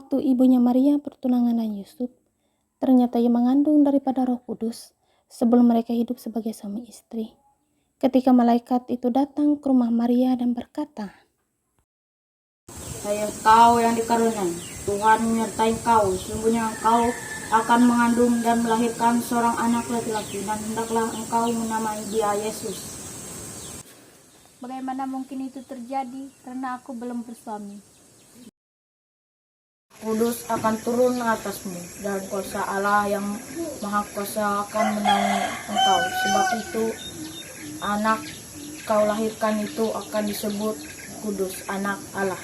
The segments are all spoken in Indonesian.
waktu ibunya Maria bertunangan dengan Yusuf, ternyata ia mengandung daripada Roh Kudus sebelum mereka hidup sebagai suami istri. Ketika malaikat itu datang ke rumah Maria dan berkata, "Hai engkau yang dikaruniai, Tuhan menyertai engkau. Sesungguhnya engkau akan mengandung dan melahirkan seorang anak laki-laki, dan hendaklah engkau menamai dia Yesus. Bagaimana mungkin itu terjadi karena aku belum bersuami?" Kudus akan turun atasmu, dan kuasa Allah yang Maha Kuasa akan menaungi engkau. Sebab itu anak kau lahirkan itu akan disebut kudus, anak Allah.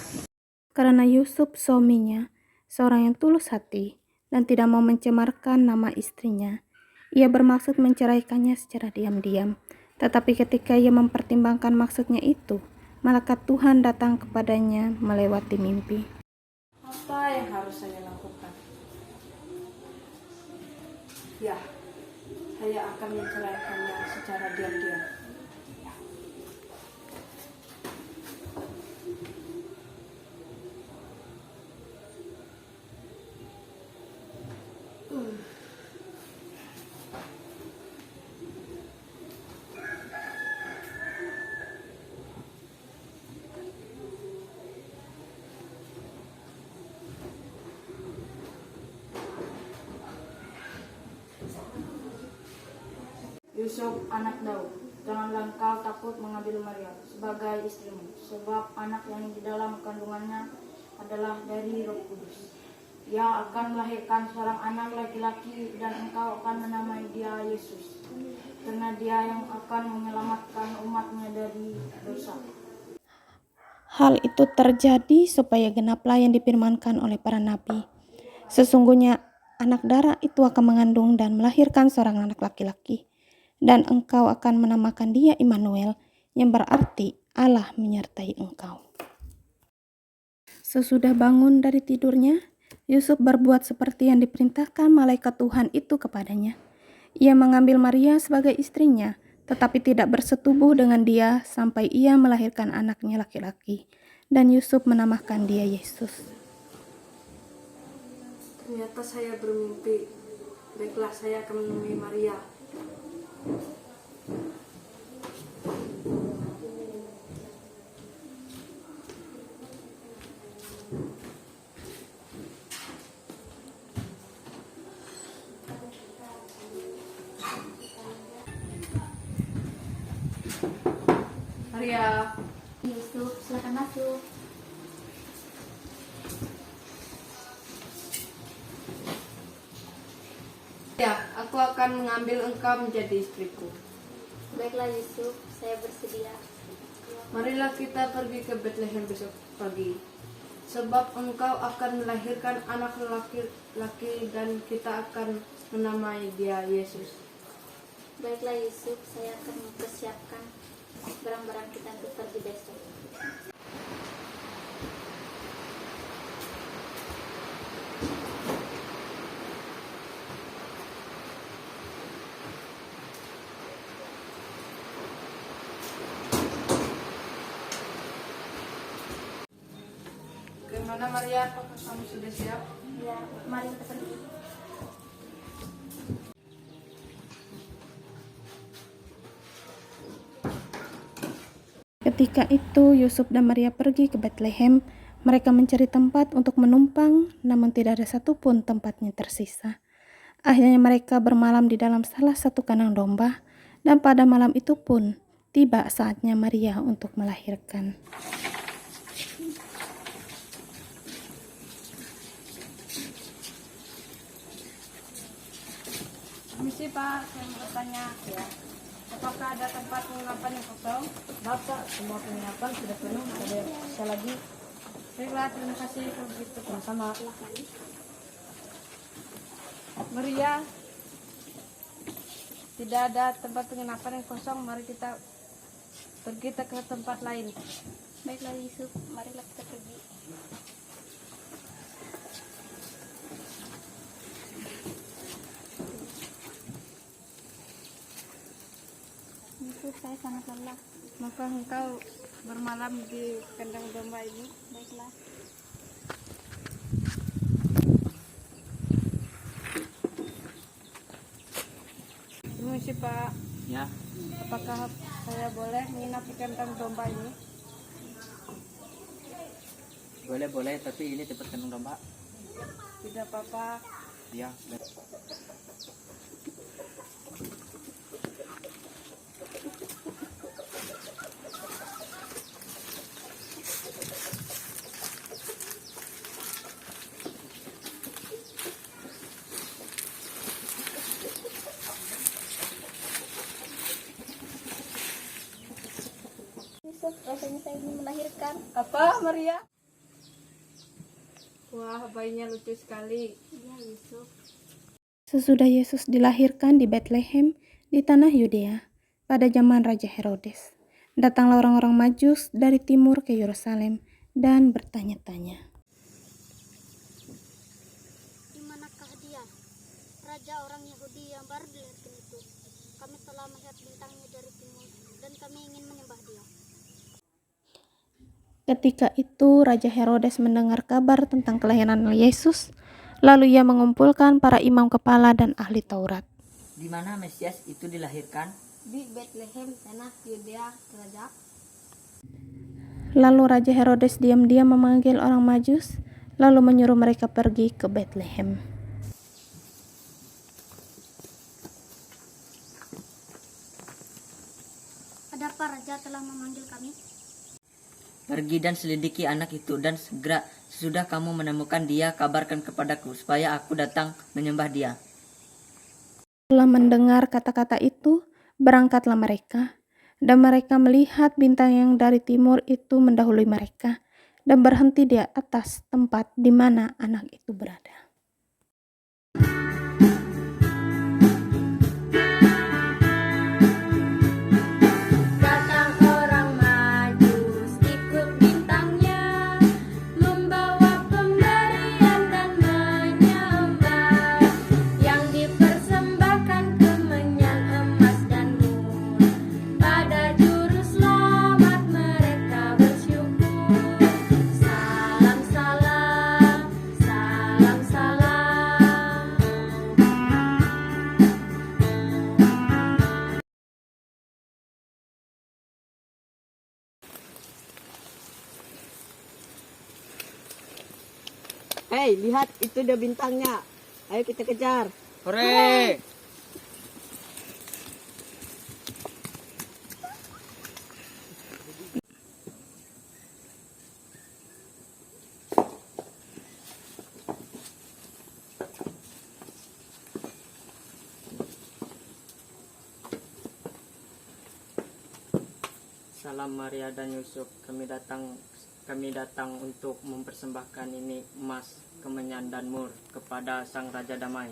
karena Yusuf suaminya seorang yang tulus hati dan tidak mau mencemarkan nama istrinya, ia bermaksud menceraikannya secara diam-diam. Tetapi ketika ia mempertimbangkan maksudnya itu, malaikat Tuhan datang kepadanya melewati mimpi. Apa yang harus saya lakukan? Ya, saya akan menceraikannya secara diam-diam. Yusuf, anak Daud, janganlah engkau takut mengambil Maria sebagai istrimu, sebab anak yang di dalam kandungannya adalah dari Roh Kudus. Ia akan melahirkan seorang anak laki-laki, dan engkau akan menamai dia Yesus, karena dia yang akan menyelamatkan umatnya dari dosa. Hal itu terjadi supaya genaplah yang difirmankan oleh para nabi. Sesungguhnya anak darah itu akan mengandung dan melahirkan seorang anak laki-laki, dan engkau akan menamakan dia Immanuel, yang berarti Allah menyertai engkau. Sesudah bangun dari tidurnya, Yusuf berbuat seperti yang diperintahkan malaikat Tuhan itu kepadanya. Ia mengambil Maria sebagai istrinya, tetapi tidak bersetubuh dengan dia sampai ia melahirkan anaknya laki-laki, dan Yusuf menamakan dia Yesus. Ternyata saya bermimpi. Baiklah, saya akan menemui Maria. Maria. Yusuf, silakan masuk. Ya, aku akan mengambil engkau menjadi istriku. Baiklah Yusuf, saya bersedia. Marilah kita pergi ke Bethlehem besok pagi, sebab engkau akan melahirkan anak laki-laki, dan kita akan menamai dia Yesus. Baiklah Yusuf, saya akan mempersiapkan barang-barang kita untuk pergi besok. Kemana Maria? Apakah kamu sudah siap? Ya, mari kita pergi. Ketika itu Yusuf dan Maria pergi ke Bethlehem. Mereka mencari tempat untuk menumpang, namun tidak ada satupun tempatnya tersisa. Akhirnya mereka bermalam di dalam salah satu kandang domba, dan pada malam itu pun tiba saatnya Maria untuk melahirkan. Permisi Pak, saya mau bertanya. Ya. Apakah ada tempat penginapan yang kosong? Bapak, semua penginapan sudah penuh. Ada yang bisa lagi? Baiklah, terima kasih. Kalau begitu, sama-sama. Maria, tidak ada tempat penginapan yang kosong. Mari kita pergi ke tempat lain. Baiklah Yusuf, marilah kita pergi. Yusuf, saya sangat lelah. Maka engkau bermalam di kandang domba ini. Baiklah. Permisi Pak, Ya, apakah saya boleh menginap di kandang domba ini? boleh, tapi ini tempat kandang domba. Tidak apa-apa. Ya, Yusuf, rasanya saya ingin melahirkan. Apa Maria? Wah, bayinya lucu sekali. Iya Yusuf. Sesudah Yesus dilahirkan di Bethlehem di tanah Yudea pada zaman Raja Herodes, datanglah orang-orang Majus dari timur ke Yerusalem dan bertanya-tanya, Di manakah dia? Raja orang Yahudi yang baru dilahirkan itu. Kami telah melihat bintangnya dari timur dan kami ingin menyembah dia. Ketika itu Raja Herodes mendengar kabar tentang kelahiran Yesus, lalu ia mengumpulkan para imam kepala dan ahli Taurat. di mana Mesias itu dilahirkan? Di Bethlehem, tanah Yudea, Raja. Lalu Raja Herodes diam-diam memanggil orang Majus, lalu menyuruh mereka pergi ke Bethlehem. Ada apa Raja telah memanggil kami? Pergi dan selidiki anak itu dan segera sesudah kamu menemukan dia, kabarkan kepadaku supaya aku datang menyembah dia. Setelah mendengar kata-kata itu, berangkatlah mereka, dan mereka melihat bintang yang dari timur itu mendahului mereka, dan berhenti di atas tempat di mana anak itu berada. Datang orang Majus ikut bintangnya, membawa pemberian dan menyembah, yang dipersembahkan kemenyan emas dan mur. Pada juru selamat mereka bersyukur. Salam salam, salam salam. Hei, lihat itu dia bintangnya. Ayo kita kejar. Hore! Salam Maria dan Yusuf, kami datang untuk mempersembahkan ini emas, kemenyan dan mur kepada Sang Raja Damai.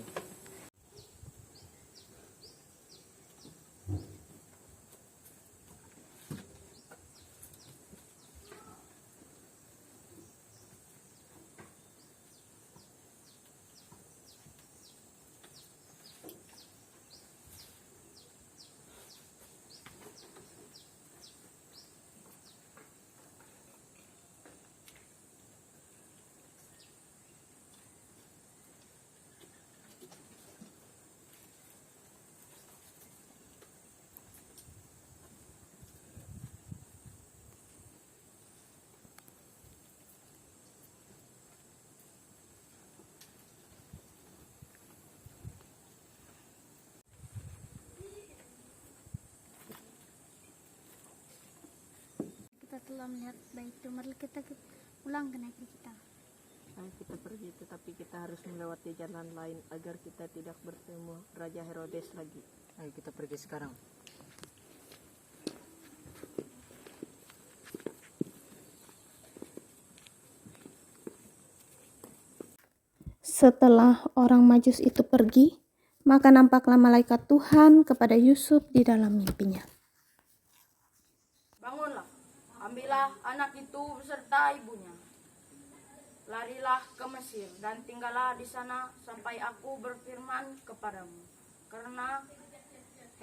Kita telah melihat bayi itu. Mari kita pulang ke negeri kita. Ayo kita pergi, tetapi kita harus melewati jalan lain agar kita tidak bertemu Raja Herodes lagi. Ayo kita pergi sekarang. Setelah orang Majus itu pergi, maka nampaklah malaikat Tuhan kepada Yusuf di dalam mimpinya. Bangunlah, ambillah anak itu beserta ibunya. Larilah ke Mesir dan tinggallah di sana sampai aku berfirman kepadamu. Karena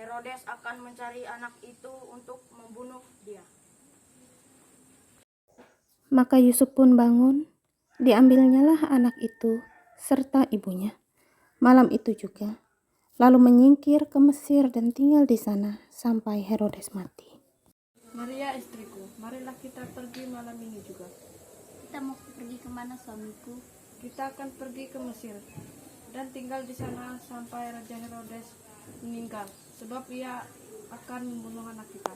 Herodes akan mencari anak itu untuk membunuh dia. Maka Yusuf pun bangun, diambilnyalah anak itu serta ibunya. Malam itu juga, lalu menyingkir ke Mesir dan tinggal di sana sampai Herodes mati. Maria istriku, marilah kita pergi malam ini juga. Kita mau pergi kemana suamiku? Kita akan pergi ke Mesir dan tinggal di sana sampai Raja Herodes meninggal, sebab ia akan membunuh anak kita.